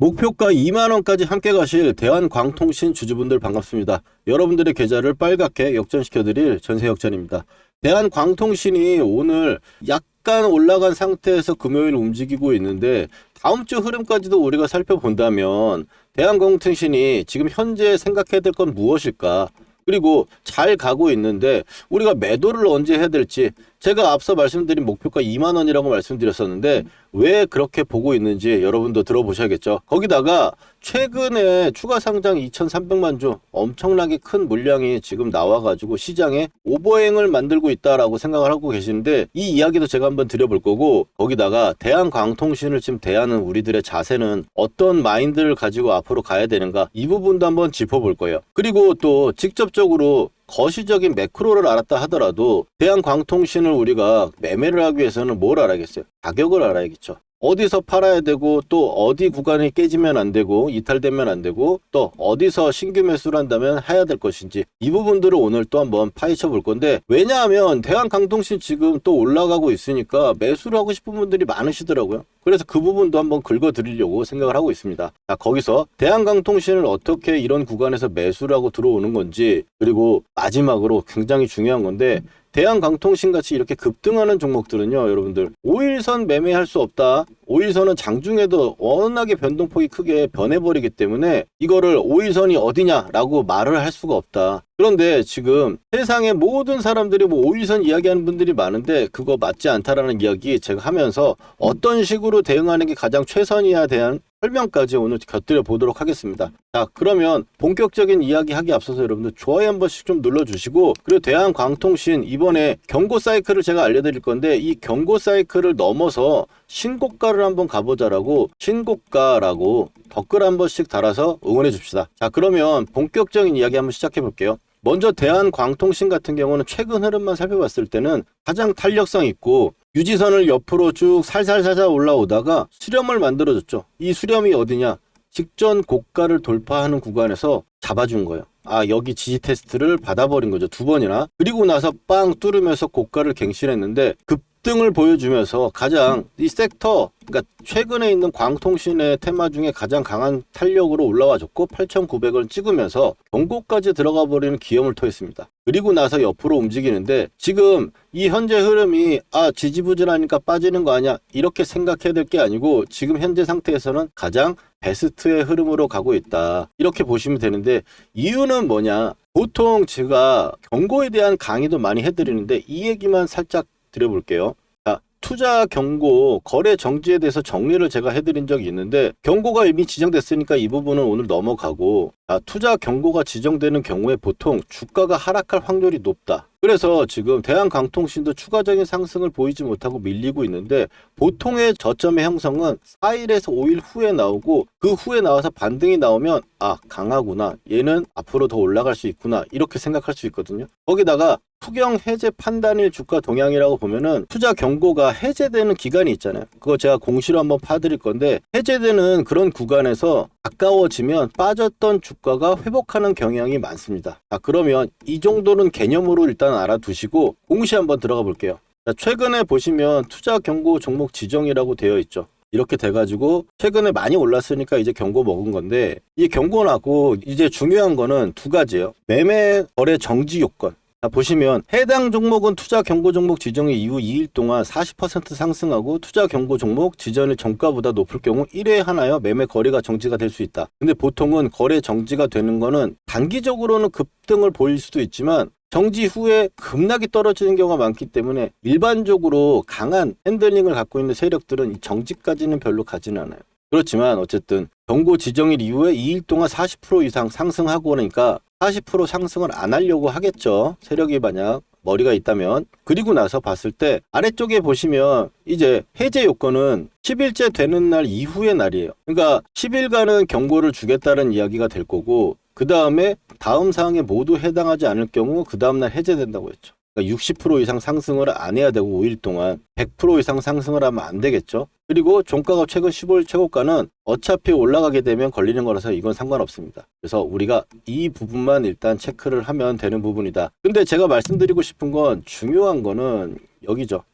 목표가 2만원까지 함께 가실 대한광통신 주주분들 반갑습니다. 여러분들의 계좌를 빨갛게 역전시켜드릴 전세역전입니다. 대한광통신이 오늘 약간 올라간 상태에서 금요일 움직이고 있는데 다음 주 흐름까지도 우리가 살펴본다면 대한광통신이 지금 현재 생각해야 될 건 무엇일까? 그리고 잘 가고 있는데 우리가 매도를 언제 해야 될지, 제가 앞서 말씀드린 목표가 2만원이라고 말씀드렸었는데 왜 그렇게 보고 있는지 여러분도 들어보셔야겠죠. 거기다가 최근에 추가 상장 2,300만 주 엄청나게 큰 물량이 지금 나와가지고 시장에 오버행을 만들고 있다라고 생각을 하고 계시는데, 이 이야기도 제가 한번 드려볼 거고, 거기다가 대한광통신을 지금 대하는 우리들의 자세는 어떤 마인드를 가지고 앞으로 가야 되는가, 이 부분도 한번 짚어볼 거예요. 그리고 또 직접적으로 거시적인 매크로를 알았다 하더라도 대한광통신을 우리가 매매를 하기 위해서는 뭘 알아야겠어요? 가격을 알아야겠죠. 어디서 팔아야 되고, 또 어디 구간이 깨지면 안 되고, 이탈되면 안 되고, 또 어디서 신규 매수를 한다면 해야 될 것인지, 이 부분들을 오늘 또 한번 파헤쳐 볼 건데, 왜냐하면 대한광통신 지금 또 올라가고 있으니까 매수를 하고 싶은 분들이 많으시더라고요. 그래서 그 부분도 한번 긁어드리려고 생각을 하고 있습니다. 자, 거기서 대한광통신을 어떻게 이런 구간에서 매수를 하고 들어오는 건지, 그리고 마지막으로 굉장히 중요한 건데, 대한광통신 같이 이렇게 급등하는 종목들은요, 여러분들 5일선 매매할 수 없다. 5일선은 장중에도 워낙에 변동폭이 크게 변해버리기 때문에 이거를 5일선이 어디냐라고 말을 할 수가 없다. 그런데 지금 세상의 모든 사람들이 뭐 5일선 이야기하는 분들이 많은데 그거 맞지 않다라는 이야기 제가 하면서 어떤 식으로 대응하는 게 가장 최선이야 대한 설명까지 오늘 곁들여 보도록 하겠습니다. 자, 그러면 본격적인 이야기 하기 앞서서 여러분들 좋아요 한 번씩 좀 눌러주시고, 그리고 대한광통신 이번에 경고 사이클을 제가 알려드릴 건데, 이 경고 사이클을 넘어서 신고가를 한번 가보자라고, 신고가라고 댓글 한 번씩 달아서 응원해 줍시다. 자, 그러면 본격적인 이야기 한번 시작해 볼게요. 먼저 대한광통신 같은 경우는 최근 흐름만 살펴봤을 때는 가장 탄력성 있고 유지선을 옆으로 쭉 살살살살 올라오다가 수렴을 만들어줬죠. 이 수렴이 어디냐? 직전 고가를 돌파하는 구간에서 잡아준 거예요. 아, 여기 지지 테스트를 받아버린 거죠. 2번이나. 그리고 나서 빵 뚫으면서 고가를 갱신했는데 급등을 보여주면서 가장 이 섹터, 그러니까 최근에 있는 광통신의 테마 중에 가장 강한 탄력으로 올라와줬고 8,900을 찍으면서 경고까지 들어가 버리는 기염을 토했습니다. 그리고 나서 옆으로 움직이는데, 지금 이 현재 흐름이 지지부진하니까 빠지는 거 아니야, 이렇게 생각해야 될 게 아니고 지금 현재 상태에서는 가장 베스트의 흐름으로 가고 있다, 이렇게 보시면 되는데, 이유는 뭐냐? 보통 제가 경고에 대한 강의도 많이 해드리는데 이 얘기만 살짝 드려볼게요. 자, 투자 경고, 거래 정지에 대해서 정리를 제가 해드린 적이 있는데, 경고가 이미 지정됐으니까 이 부분은 오늘 넘어가고, 투자 경고가 지정되는 경우에 보통 주가가 하락할 확률이 높다. 그래서 지금 대한광통신도 추가적인 상승을 보이지 못하고 밀리고 있는데, 보통의 저점의 형성은 4일에서 5일 후에 나오고, 그 후에 나와서 반등이 나오면 강하구나, 얘는 앞으로 더 올라갈 수 있구나, 이렇게 생각할 수 있거든요. 거기다가 투경 해제 판단일 주가 동향이라고 보면은 투자 경고가 해제되는 기간이 있잖아요. 그거 제가 공시로 한번 파드릴 건데, 해제되는 그런 구간에서 가까워지면 빠졌던 주가가 회복하는 경향이 많습니다. 자, 그러면 이 정도는 개념으로 일단 알아두시고 공시 한번 들어가 볼게요. 자, 최근에 보시면 투자 경고 종목 지정이라고 되어 있죠. 이렇게 돼가지고 최근에 많이 올랐으니까 이제 경고 먹은 건데, 이 경고나고 이제 중요한 거는 두 가지예요. 매매 거래 정지 요건. 자, 보시면 해당 종목은 투자 경고 종목 지정일 이후 2일 동안 40% 상승하고 투자 경고 종목 지정일 정가보다 높을 경우 1회에 하나여 매매 거래가 정지가 될 수 있다. 근데 보통은 거래 정지가 되는 거는 단기적으로는 급등을 보일 수도 있지만 정지 후에 급락이 떨어지는 경우가 많기 때문에 일반적으로 강한 핸들링을 갖고 있는 세력들은 이 정지까지는 별로 가지는 않아요. 그렇지만 어쨌든 경고 지정일 이후에 2일 동안 40% 이상 상승하고 그러니까 40% 상승을 안 하려고 하겠죠. 세력이 만약 머리가 있다면. 그리고 나서 봤을 때 아래쪽에 보시면 이제 해제 요건은 10일째 되는 날 이후의 날이에요. 그러니까 10일간은 경고를 주겠다는 이야기가 될 거고, 그 다음에 다음 사항에 모두 해당하지 않을 경우 그 다음날 해제된다고 했죠. 그러니까 60% 이상 상승을 안 해야 되고 5일 동안 100% 이상 상승을 하면 안 되겠죠. 그리고 종가가 최근 15일 최고가는 어차피 올라가게 되면 걸리는 거라서 이건 상관없습니다. 그래서 우리가 이 부분만 일단 체크를 하면 되는 부분이다. 근데 제가 말씀드리고 싶은 건, 중요한 거는 여기죠.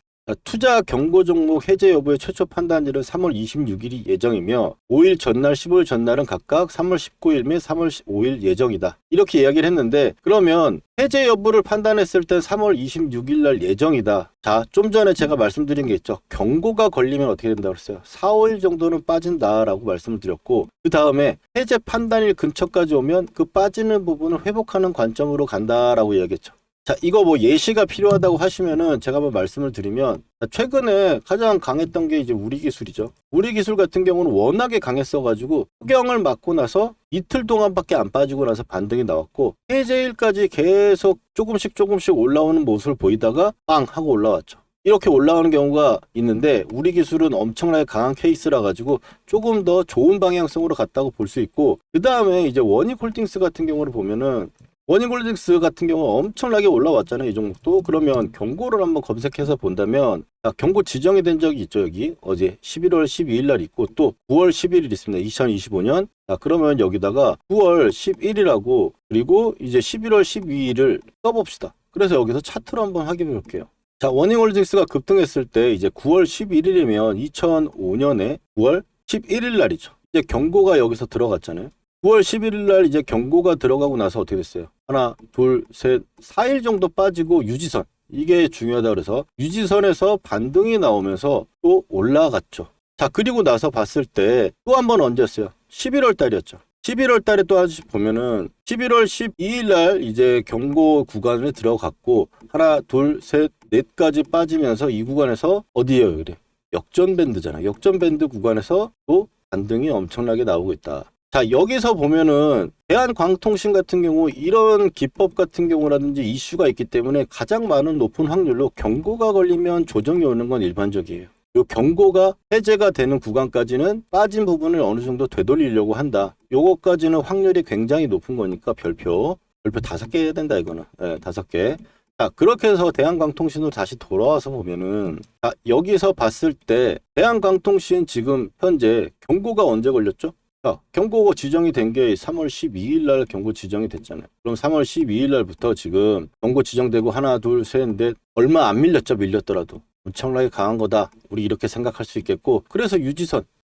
투자 경고 종목 해제 여부의 최초 판단일은 3월 26일이 예정이며 5일 전날, 15일 전날은 각각 3월 19일 및 3월 15일 예정이다. 이렇게 이야기를 했는데 그러면 해제 여부를 판단했을 땐 3월 26일 날 예정이다. 자, 좀 전에 제가 말씀드린 게 있죠. 경고가 걸리면 어떻게 된다고 그랬어요? 4, 5일 정도는 빠진다라고 말씀을 드렸고 그 다음에 해제 판단일 근처까지 오면 그 빠지는 부분을 회복하는 관점으로 간다라고 이야기했죠. 자, 이거 뭐 예시가 필요하다고 하시면은 제가 한번 말씀을 드리면 최근에 가장 강했던 게 이제 우리기술이죠. 우리기술 같은 경우는 워낙에 강했어가지고 폭경을 맞고 나서 이틀 동안밖에 안 빠지고 나서 반등이 나왔고 해제일까지 계속 조금씩 올라오는 모습을 보이다가 빵 하고 올라왔죠. 이렇게 올라오는 경우가 있는데 우리 기술은 엄청나게 강한 케이스라 가지고 조금 더 좋은 방향성으로 갔다고 볼 수 있고 그 다음에 이제 원익홀딩스 같은 경우를 보면은 원익홀딩스 같은 경우 엄청나게 올라왔잖아요. 이 종목도. 그러면 경고를 한번 검색해서 본다면 경고 지정이 된 적이 있죠. 여기 어제 11월 12일 날 있고 또 9월 11일 있습니다. 2025년. 그러면 여기다가 9월 11일하고 그리고 이제 11월 12일을 써봅시다. 그래서 여기서 차트로 한번 확인해 볼게요. 자, 원익홀딩스가 급등했을 때 이제 9월 11일이면 2005년에 9월 11일 날이죠. 이제 경고가 여기서 들어갔잖아요. 9월 11일 날 이제 경고가 들어가고 나서 어떻게 됐어요? 하나, 둘, 셋, 4일 정도 빠지고 유지선. 이게 중요하다 그래서 유지선에서 반등이 나오면서 또 올라갔죠. 자, 그리고 나서 봤을 때 또 한 번 언제였어요? 11월 달이었죠. 11월 달에 또 다시 보면은 11월 12일 날 이제 경고 구간에 들어갔고 하나, 둘, 셋, 넷까지 빠지면서 이 구간에서 어디예요? 그래. 역전 밴드잖아. 역전 밴드 구간에서 또 반등이 엄청나게 나오고 있다. 자, 여기서 보면은 대한광통신 같은 경우 이런 기법 같은 경우라든지 이슈가 있기 때문에 가장 많은 높은 확률로 경고가 걸리면 조정이 오는 건 일반적이에요. 요 경고가 해제가 되는 구간까지는 빠진 부분을 어느 정도 되돌리려고 한다. 요거까지는 확률이 굉장히 높은 거니까 별표 5개 해야 된다 이거는. 네, 5개. 자, 그렇게 해서 대한광통신으로 다시 돌아와서 보면은 자, 여기서 봤을 때 대한광통신 지금 현재 경고가 언제 걸렸죠? 자, 경고가 지정이 된 게 3월 12일 날 경고 지정이 됐잖아요. 그럼 3월 12일 날부터 지금 경고 지정되고 하나, 둘, 셋, 넷 얼마 안 밀렸죠. 밀렸더라도. 엄청나게 강한 거다. 우리 이렇게 생각할 수 있겠고 그래서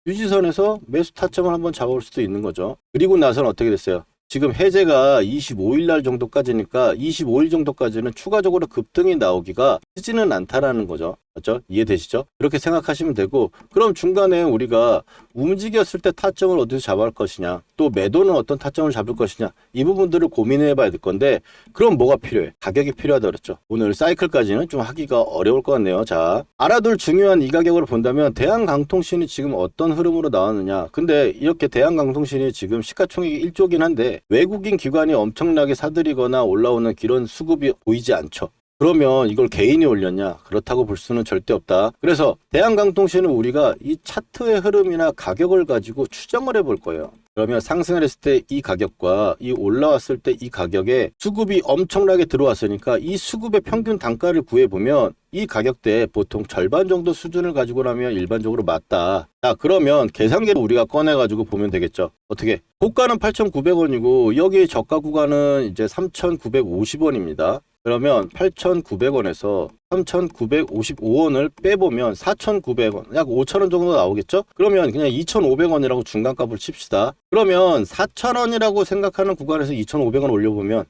유지선에서 매수 타점을 한번 잡아볼 수도 있는 거죠. 그리고 나서는 어떻게 됐어요? 지금 해제가 25일 날 정도까지니까 25일 정도까지는 추가적으로 급등이 나오기가 쉽지는 않다라는 거죠. 맞죠? 이해되시죠? 그렇게 생각하시면 되고 그럼 중간에 우리가 움직였을 때 타점을 어디서 잡을 것이냐 또 매도는 어떤 타점을 잡을 것이냐 이 부분들을 고민해 봐야 될 건데 그럼 뭐가 필요해? 가격이 필요하다 그랬죠. 오늘 사이클까지는 좀 하기가 어려울 것 같네요. 자, 알아둘 중요한 이 가격으로 본다면 대한광통신이 지금 어떤 흐름으로 나왔느냐 근데 이렇게 대한광통신이 지금 시가총액이 1조긴 한데 외국인 기관이 엄청나게 사들이거나 올라오는 그런 수급이 보이지 않죠. 그러면 이걸 개인이 올렸냐? 그렇다고 볼 수는 절대 없다. 그래서 대한광통신은 우리가 이 차트의 흐름이나 가격을 가지고 추정을 해볼 거예요. 그러면 상승을 했을 때 이 가격과 이 올라왔을 때 이 가격에 수급이 엄청나게 들어왔으니까 이 수급의 평균 단가를 구해보면 이 가격대에 보통 절반 정도 수준을 가지고 나면 일반적으로 맞다. 자, 그러면 계산기를 우리가 꺼내가지고 보면 되겠죠. 어떻게? 고가는 8,900원이고 여기 저가 구간은 이제 3,950원입니다. 그러면 8,900원에서 3,955원을 빼보면 4,900원, 약 5,000원 정도 나오겠죠? 그러면 그냥 2,500원이라고 중간값을 칩시다. 그러면 4,000원이라고 생각하는 구간에서 2,500원 올려보면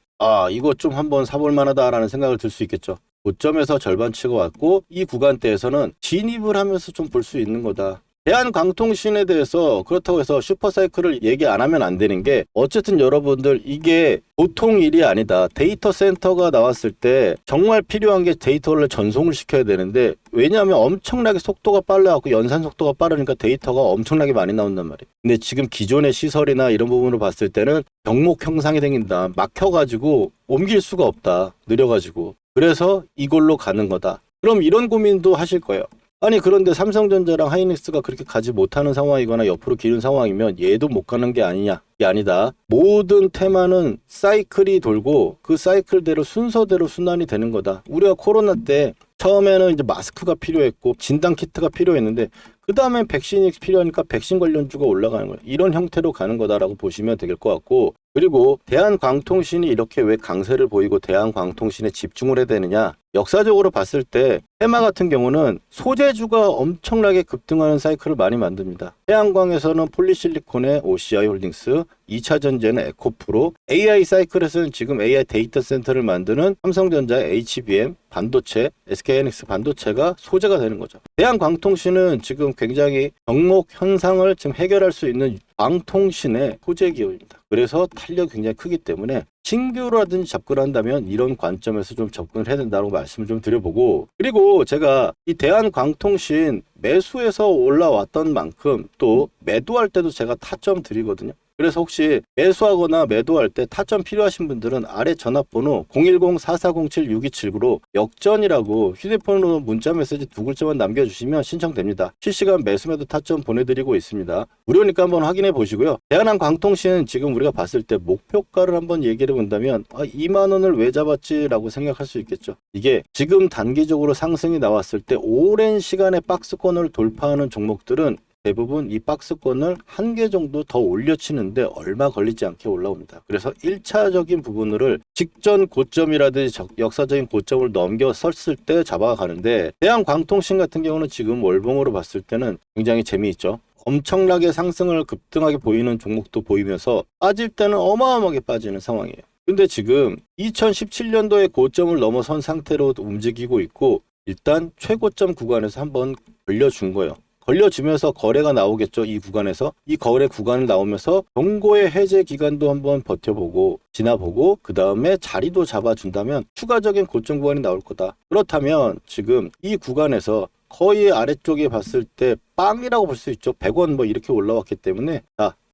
이거 좀 한번 사볼 만하다라는 생각을 들 수 있겠죠. 고점에서 절반 치고 왔고 이 구간대에서는 진입을 하면서 좀 볼 수 있는 거다. 대한광통신에 대해서 그렇다고 해서 슈퍼사이클을 얘기 안 하면 안 되는 게 어쨌든 여러분들 이게 보통 일이 아니다. 데이터 센터가 나왔을 때 정말 필요한 게 데이터를 전송을 시켜야 되는데 왜냐하면 엄청나게 속도가 빨라갖고 연산 속도가 빠르니까 데이터가 엄청나게 많이 나온단 말이에요. 근데 지금 기존의 시설이나 이런 부분으로 봤을 때는 병목 형상이 생긴다. 막혀가지고 옮길 수가 없다. 느려가지고. 그래서 이걸로 가는 거다. 그럼 이런 고민도 하실 거예요. 아니 그런데 삼성전자랑 하이닉스가 그렇게 가지 못하는 상황이거나 옆으로 기른 상황이면 얘도 못 가는 게 아니냐? 이게 아니다. 모든 테마는 사이클이 돌고 그 사이클대로 순서대로 순환이 되는 거다. 우리가 코로나 때 처음에는 이제 마스크가 필요했고 진단 키트가 필요했는데 그 다음에 백신이 필요하니까 백신 관련주가 올라가는 거예요. 이런 형태로 가는 거다라고 보시면 될 것 같고 그리고 대한광통신이 이렇게 왜 강세를 보이고 대한광통신에 집중을 해야 되느냐? 역사적으로 봤을 때 테마 같은 경우는 소재주가 엄청나게 급등하는 사이클을 많이 만듭니다. 태양광에서는 폴리실리콘의 OCI 홀딩스, 2차 전지에는 에코프로, AI 사이클에서는 지금 AI 데이터 센터를 만드는 삼성전자의 HBM, 반도체, SK하이닉스 반도체가 소재가 되는 거죠. 대한광통신은 지금 굉장히 병목 현상을 지금 해결할 수 있는 광통신의 소재 기업입니다. 그래서 탄력이 굉장히 크기 때문에 신규라든지 접근을 한다면 이런 관점에서 좀 접근을 해야 된다고 말씀을 좀 드려보고, 그리고 제가 이 대한광통신 매수해서 올라왔던 만큼 또 매도할 때도 제가 타점 드리거든요. 그래서 혹시 매수하거나 매도할 때 타점 필요하신 분들은 아래 전화번호 010-4407-6279로 역전이라고 휴대폰으로 문자 메시지 2글자만 남겨주시면 신청됩니다. 실시간 매수 매도 타점 보내드리고 있습니다. 무료니까 한번 확인해 보시고요. 대한광통신 지금 우리가 봤을 때 목표가를 한번 얘기를 본다면 2만 원을 왜 잡았지 라고 생각할 수 있겠죠. 이게 지금 단기적으로 상승이 나왔을 때 오랜 시간의 박스권을 돌파하는 종목들은 대부분 이 박스권을 한 개 정도 더 올려치는데 얼마 걸리지 않게 올라옵니다. 그래서 1차적인 부분을 직전 고점이라든지 역사적인 고점을 넘겨섰을 때 잡아가는데, 대한광통신 같은 경우는 지금 월봉으로 봤을 때는 굉장히 재미있죠. 엄청나게 상승을 급등하게 보이는 종목도 보이면서 빠질 때는 어마어마하게 빠지는 상황이에요. 근데 지금 2017년도에 고점을 넘어선 상태로 움직이고 있고, 일단 최고점 구간에서 한번 걸려준 거예요. 걸려주면서 거래가 나오겠죠. 이 구간에서. 이 거래 구간을 나오면서 경고의 해제 기간도 한번 버텨보고 지나보고 그 다음에 자리도 잡아준다면 추가적인 고점 구간이 나올 거다. 그렇다면 지금 이 구간에서 거의 아래쪽에 봤을 때 빵이라고 볼 수 있죠. 100원 뭐 이렇게 올라왔기 때문에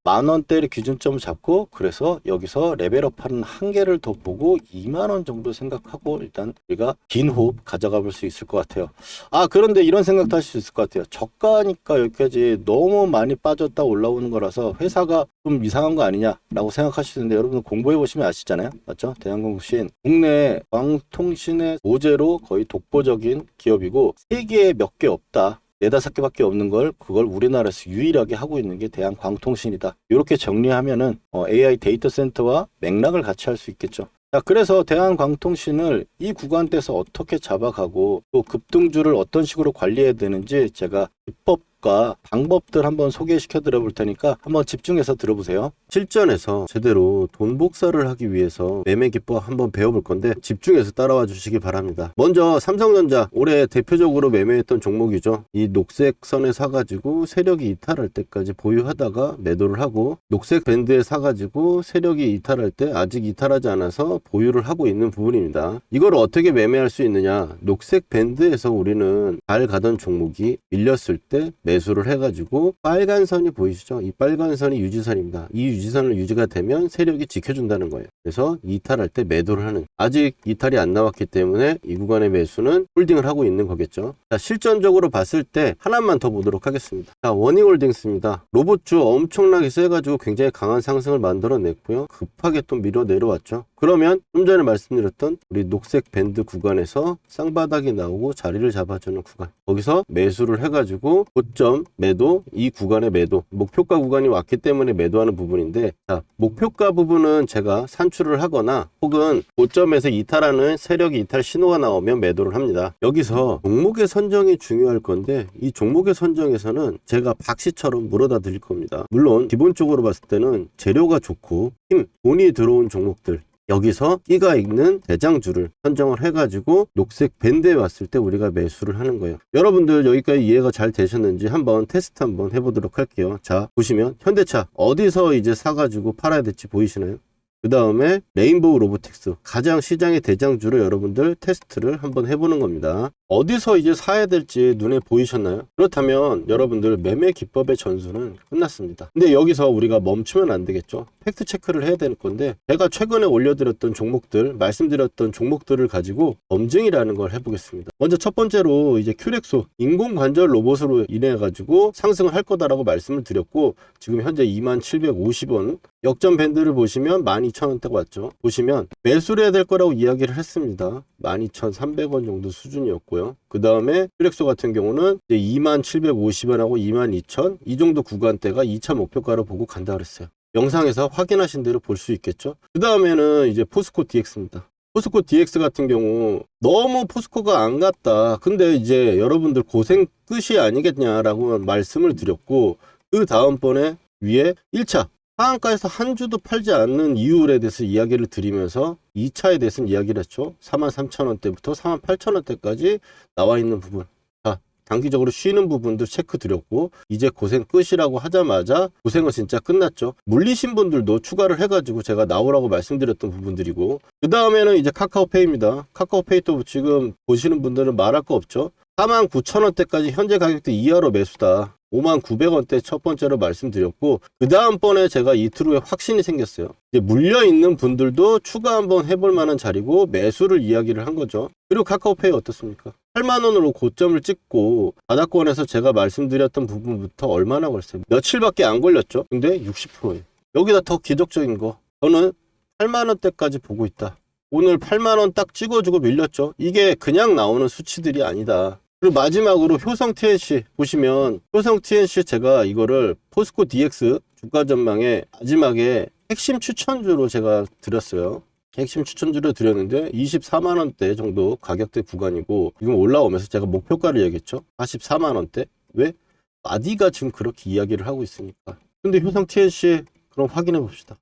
만원대를 기준점을 잡고, 그래서 여기서 레벨업하는 한계를 더 보고 2만원 정도 생각하고 일단 우리가 긴 호흡 가져가 볼 수 있을 것 같아요. 그런데 이런 생각도 하실 수 있을 것 같아요. 저가니까 여기까지 너무 많이 빠졌다 올라오는 거라서 회사가 좀 이상한 거 아니냐 라고 생각하실 수 있는데, 여러분 공부해 보시면 아시잖아요. 맞죠? 대한광통신 국내 광통신의 소재로 거의 독보적인 기업이고 세계에 몇 개 없다. 4-5개밖에 없는 그걸 우리나라에서 유일하게 하고 있는 게 대한광통신이다. 이렇게 정리하면은 AI 데이터 센터와 맥락을 같이 할 수 있겠죠. 그래서 대한광통신을 이 구간대에서 어떻게 잡아가고 또 급등주를 어떤 식으로 관리해야 되는지 제가 비법과 방법들 한번 소개시켜 드려 볼 테니까 한번 집중해서 들어보세요. 실전에서 제대로 돈 복사를 하기 위해서 매매 기법 한번 배워볼 건데 집중해서 따라와 주시기 바랍니다. 먼저 삼성전자 올해 대표적으로 매매했던 종목이죠. 이 녹색 선에 사가지고 세력이 이탈할 때까지 보유하다가 매도를 하고, 녹색 밴드에 사가지고 세력이 이탈할 때 아직 이탈하지 않아서 보유를 하고 있는 부분입니다. 이걸 어떻게 매매할 수 있느냐? 녹색 밴드에서 우리는 잘 가던 종목이 밀렸을 때 매수를 해가지고 빨간 선이 보이시죠? 이 빨간 선이 유지선입니다. 이 유지선을 유지가 되면 세력이 지켜준다는 거예요. 그래서 이탈할 때 매도를 하는, 아직 이탈이 안 나왔기 때문에 이 구간의 매수는 홀딩을 하고 있는 거겠죠. 실전적으로 봤을 때 하나만 더 보도록 하겠습니다. 원희홀딩스입니다. 로봇주 엄청나게 세가지고 굉장히 강한 상승을 만들어냈고요. 급하게 또 밀어 내려왔죠. 그러면 좀 전에 말씀드렸던 우리 녹색 밴드 구간에서 쌍바닥이 나오고 자리를 잡아주는 구간, 거기서 매수를 해가지고 고점 매도, 이 구간의 매도, 목표가 구간이 왔기 때문에 매도하는 부분인데, 목표가 부분은 제가 산출을 하거나 혹은 고점에서 이탈하는 세력이 이탈 신호가 나오면 매도를 합니다. 여기서 종목의 선정이 중요할 건데, 이 종목의 선정에서는 제가 박씨처럼 물어다 드릴 겁니다. 물론 기본적으로 봤을 때는 재료가 좋고 돈이 들어온 종목들, 여기서 끼가 있는 대장주를 선정을 해가지고 녹색 밴드에 왔을 때 우리가 매수를 하는 거예요. 여러분들 여기까지 이해가 잘 되셨는지 한번 테스트 한번 해보도록 할게요. 자, 보시면 현대차 어디서 이제 사가지고 팔아야 될지 보이시나요? 그 다음에 레인보우 로보틱스, 가장 시장의 대장주를 여러분들 테스트를 한번 해보는 겁니다. 어디서 이제 사야 될지 눈에 보이셨나요? 그렇다면 여러분들 매매 기법의 전수는 끝났습니다. 근데 여기서 우리가 멈추면 안 되겠죠. 팩트 체크를 해야 되는 건데, 제가 최근에 올려드렸던 종목들, 말씀드렸던 종목들을 가지고 검증이라는 걸 해보겠습니다. 먼저 첫 번째로 이제 큐렉소 인공관절 로봇으로 인해 가지고 상승을 할 거다라고 말씀을 드렸고, 지금 현재 2750원 역전 밴드를 보시면 12,000원대가 왔죠. 보시면 매수를 해야 될 거라고 이야기를 했습니다. 12,300원 정도 수준이었고요. 그 다음에 큐렉소 같은 경우는 이제 2750원하고 22,000, 이 정도 구간대가 2차 목표가로 보고 간다 그랬어요. 영상에서 확인하신 대로 볼 수 있겠죠. 그 다음에는 이제 포스코 DX입니다. 포스코 DX 같은 경우 너무 포스코가 안 갔다. 근데 이제 여러분들 고생 끝이 아니겠냐라고 말씀을 드렸고, 그 다음번에 위에 1차 하한가에서 한 주도 팔지 않는 이유에 대해서 이야기를 드리면서 2차에 대해서는 이야기를 했죠. 43,000원대부터 48,000원대까지 나와 있는 부분. 자, 단기적으로 쉬는 부분도 체크 드렸고, 이제 고생 끝이라고 하자마자 고생은 진짜 끝났죠. 물리신 분들도 추가를 해가지고 제가 나오라고 말씀드렸던 부분들이고, 그 다음에는 이제 카카오페이입니다. 카카오페이 또 지금 보시는 분들은 말할 거 없죠. 49,000원대까지 현재 가격대 이하로 매수다. 59,000원대 첫 번째로 말씀드렸고, 그 다음번에 제가 이틀 후에 확신이 생겼어요. 이제 물려있는 분들도 추가 한번 해볼 만한 자리고 매수를 이야기를 한 거죠. 그리고 카카오페이 어떻습니까? 8만원으로 고점을 찍고 바닥권에서 제가 말씀드렸던 부분부터 얼마나 걸렸어요? 며칠밖에 안 걸렸죠. 근데 60%예요. 여기다 더 기적적인 거, 저는 8만원대까지 보고 있다. 오늘 8만원 딱 찍어주고 밀렸죠. 이게 그냥 나오는 수치들이 아니다. 그리고 마지막으로 효성 TNC 보시면, 효성 TNC 제가 이거를 포스코 DX 주가 전망에 마지막에 핵심 추천주로 제가 드렸어요. 핵심 추천주로 드렸는데 24만원대 정도 가격대 구간이고, 지금 올라오면서 제가 목표가를 얘기했죠. 44만원대. 왜? 아디가 지금 그렇게 이야기를 하고 있으니까. 근데 효성 TNC 그럼 확인해 봅시다.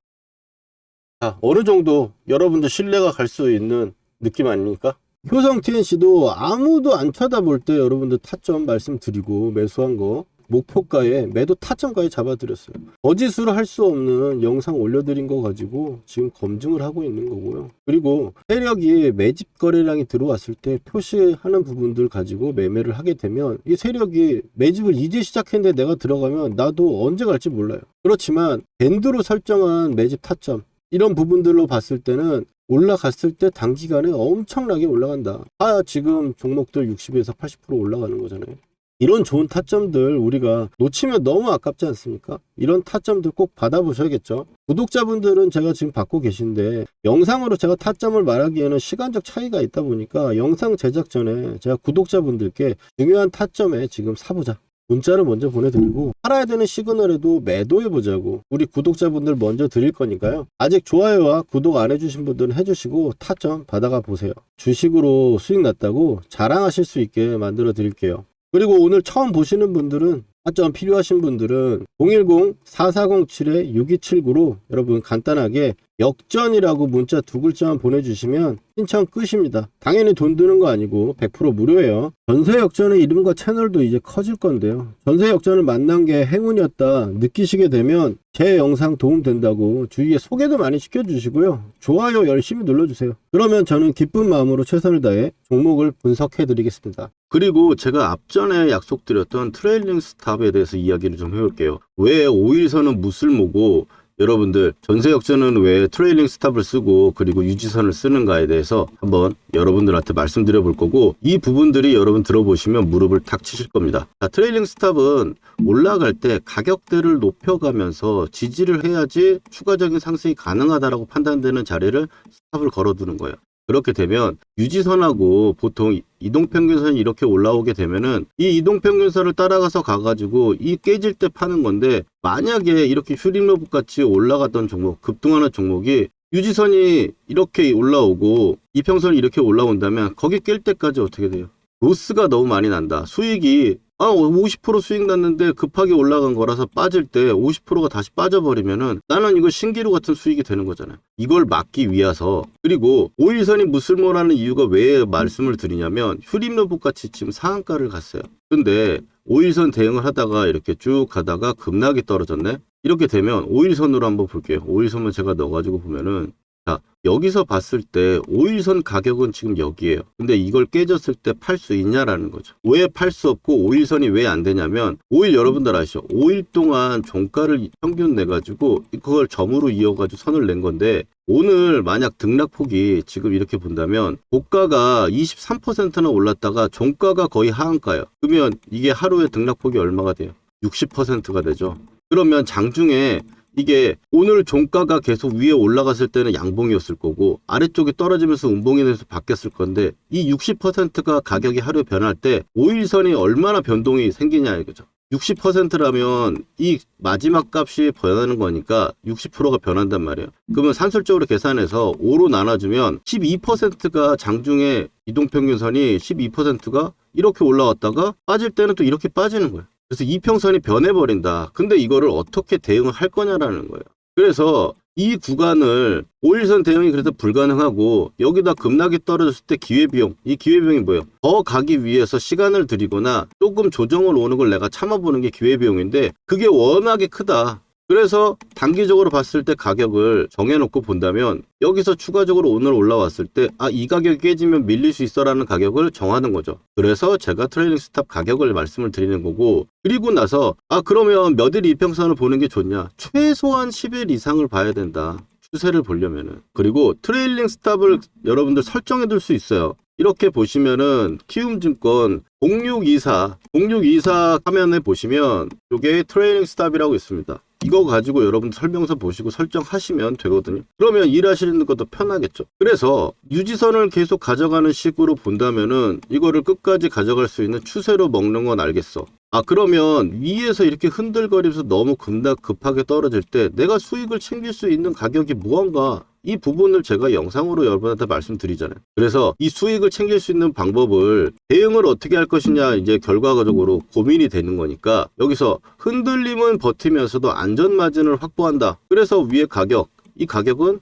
자, 어느 정도 여러분들 신뢰가 갈 수 있는 느낌 아닙니까? 효성 TNC도 아무도 안 쳐다볼 때 여러분들 타점 말씀드리고 매수한 거 목표가에 매도 타점까지 잡아드렸어요. 거짓으로 할 수 없는 영상 올려드린 거 가지고 지금 검증을 하고 있는 거고요. 그리고 세력이 매집 거래량이 들어왔을 때 표시하는 부분들 가지고 매매를 하게 되면, 이 세력이 매집을 이제 시작했는데 내가 들어가면 나도 언제 갈지 몰라요. 그렇지만 밴드로 설정한 매집 타점, 이런 부분들로 봤을 때는 올라갔을 때 단기간에 엄청나게 올라간다. 지금 종목들 60에서 80% 올라가는 거잖아요. 이런 좋은 타점들 우리가 놓치면 너무 아깝지 않습니까? 이런 타점들 꼭 받아보셔야겠죠. 구독자분들은 제가 지금 받고 계신데, 영상으로 제가 타점을 말하기에는 시간적 차이가 있다 보니까 영상 제작 전에 제가 구독자분들께 중요한 타점에 지금 사보자, 문자를 먼저 보내드리고, 팔아야 되는 시그널에도 매도해보자고 우리 구독자분들 먼저 드릴 거니까요. 아직 좋아요와 구독 안 해주신 분들은 해주시고 타점 받아가 보세요. 주식으로 수익 났다고 자랑하실 수 있게 만들어 드릴게요. 그리고 오늘 처음 보시는 분들은, 타점 필요하신 분들은 010-4407-6279로 여러분 간단하게 역전이라고 문자 2글자만 보내주시면 신청 끝입니다. 당연히 돈 드는 거 아니고 100% 무료예요. 전세 역전의 이름과 채널도 이제 커질 건데요. 전세 역전을 만난 게 행운이었다 느끼시게 되면 제 영상 도움 된다고 주위에 소개도 많이 시켜주시고요. 좋아요 열심히 눌러주세요. 그러면 저는 기쁜 마음으로 최선을 다해 종목을 분석해 드리겠습니다. 그리고 제가 앞전에 약속드렸던 트레일링 스탑에 대해서 이야기를 좀 해볼게요. 왜 5일선은 무쓸모고 여러분들 전세 역전은 왜 트레일링 스탑을 쓰고 그리고 유지선을 쓰는가에 대해서 한번 여러분들한테 말씀드려 볼 거고, 이 부분들이 여러분 들어보시면 무릎을 탁 치실 겁니다. 자, 트레일링 스탑은 올라갈 때 가격대를 높여가면서 지지를 해야지 추가적인 상승이 가능하다라고 판단되는 자리를 스탑을 걸어두는 거예요. 그렇게 되면 유지선하고 보통 이동평균선이 이렇게 올라오게 되면은 이 이동평균선을 따라가서 가가지고 이 깨질 때 파는 건데, 만약에 이렇게 휴림로봇 같이 올라갔던 종목, 급등하는 종목이 유지선이 이렇게 올라오고 이평선이 이렇게 올라온다면 거기 깰 때까지 어떻게 돼요? 로스가 너무 많이 난다. 수익이 50% 수익 났는데 급하게 올라간 거라서 빠질 때 50%가 다시 빠져버리면은 나는 이거 신기루 같은 수익이 되는 거잖아요. 이걸 막기 위해서, 그리고 5일선이 무쓸모라는 이유가 왜 말씀을 드리냐면, 휴림로봇 같이 지금 상한가를 갔어요. 근데 5일선 대응을 하다가 이렇게 쭉 가다가 급락이 떨어졌네. 이렇게 되면 5일선으로 한번 볼게요. 5일선만 제가 넣어가지고 보면은, 자, 여기서 봤을 때 5일선 가격은 지금 여기에요. 근데 이걸 깨졌을 때 팔 수 있냐라는 거죠. 왜 팔 수 없고 5일선이 왜 안 되냐면, 5일 여러분들 아시죠? 5일 동안 종가를 평균 내가지고 그걸 점으로 이어가지고 선을 낸 건데, 오늘 만약 등락폭이 지금 이렇게 본다면 고가가 23%나 올랐다가 종가가 거의 하한가예요. 그러면 이게 하루에 등락폭이 얼마가 돼요? 60%가 되죠. 그러면 장중에 이게 오늘 종가가 계속 위에 올라갔을 때는 양봉이었을 거고 아래쪽이 떨어지면서 음봉이 돼서 바뀌었을 건데, 이 60%가 가격이 하루에 변할 때 5일선이 얼마나 변동이 생기냐 이거죠. 60%라면 이 마지막 값이 변하는 거니까 60%가 변한단 말이에요. 그러면 산술적으로 계산해서 5로 나눠주면 12%가 장중에 이동평균선이 12%가 이렇게 올라왔다가 빠질 때는 또 이렇게 빠지는 거예요. 그래서 이평선이 변해버린다. 근데 이거를 어떻게 대응을 할 거냐라는 거예요. 그래서 이 구간을 5일선 대응이 그래서 불가능하고 여기다 급락이 떨어졌을 때 기회비용, 이 기회비용이 뭐예요? 더 가기 위해서 시간을 들이거나 조금 조정을 오는 걸 내가 참아보는 게 기회비용인데 그게 워낙에 크다. 그래서 단기적으로 봤을 때 가격을 정해놓고 본다면 여기서 추가적으로 오늘 올라왔을 때 이 가격이 깨지면 밀릴 수 있어라는 가격을 정하는 거죠. 그래서 제가 트레일링 스탑 가격을 말씀을 드리는 거고 그리고 나서 그러면 몇 일 이평선을 보는 게 좋냐? 최소한 10일 이상을 봐야 된다. 추세를 보려면은. 그리고 트레일링 스탑을 여러분들 설정해 둘 수 있어요. 이렇게 보시면은 키움증권 0624 화면에 보시면 이게 트레일링 스탑이라고 있습니다. 이거 가지고 여러분 설명서 보시고 설정하시면 되거든요. 그러면 일하시는 것도 편하겠죠. 그래서 유지선을 계속 가져가는 식으로 본다면은 이거를 끝까지 가져갈 수 있는 추세로 먹는 건 알겠어. 그러면 위에서 이렇게 흔들거리면서 너무 급하게 떨어질 때 내가 수익을 챙길 수 있는 가격이 무언가, 이 부분을 제가 영상으로 여러분한테 말씀드리잖아요. 그래서 이 수익을 챙길 수 있는 방법을, 대응을 어떻게 할 것이냐 이제 결과적으로 고민이 되는 거니까 여기서 흔들림은 버티면서도 안전 마진을 확보한다. 그래서 위에 이 가격은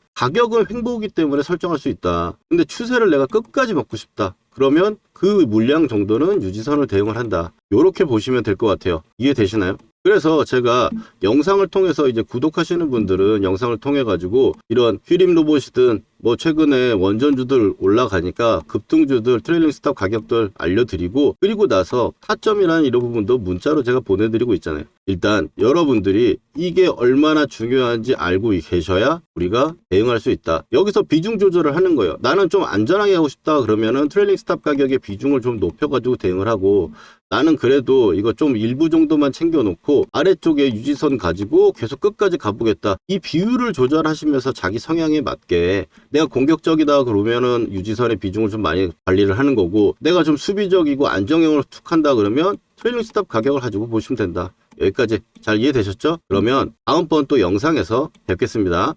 횡보이기 때문에 설정할 수 있다. 근데 추세를 내가 끝까지 먹고 싶다. 그러면 그 물량 정도는 유지선을 대응을 한다. 요렇게 보시면 될 것 같아요. 이해되시나요? 그래서 제가 영상을 통해서 이제 구독하시는 분들은 영상을 통해 가지고 이런 휘림 로봇이든 뭐 최근에 원전주들 올라가니까 급등주들 트레일링 스탑 가격들 알려드리고 그리고 나서 타점이라는 이런 부분도 문자로 제가 보내드리고 있잖아요. 일단 여러분들이 이게 얼마나 중요한지 알고 계셔야 우리가 대응할 수 있다. 여기서 비중 조절을 하는 거예요. 나는 좀 안전하게 하고 싶다 그러면은 트레일링 스탑 가격의 비중을 좀 높여가지고 대응을 하고, 나는 그래도 이거 좀 일부 정도만 챙겨놓고 아래쪽에 유지선 가지고 계속 끝까지 가보겠다. 이 비율을 조절하시면서 자기 성향에 맞게, 내가 공격적이다 그러면은 유지선의 비중을 좀 많이 관리를 하는 거고, 내가 좀 수비적이고 안정형으로 툭 한다 그러면 트레일링 스탑 가격을 가지고 보시면 된다. 여기까지 잘 이해되셨죠? 그러면 다음번 또 영상에서 뵙겠습니다.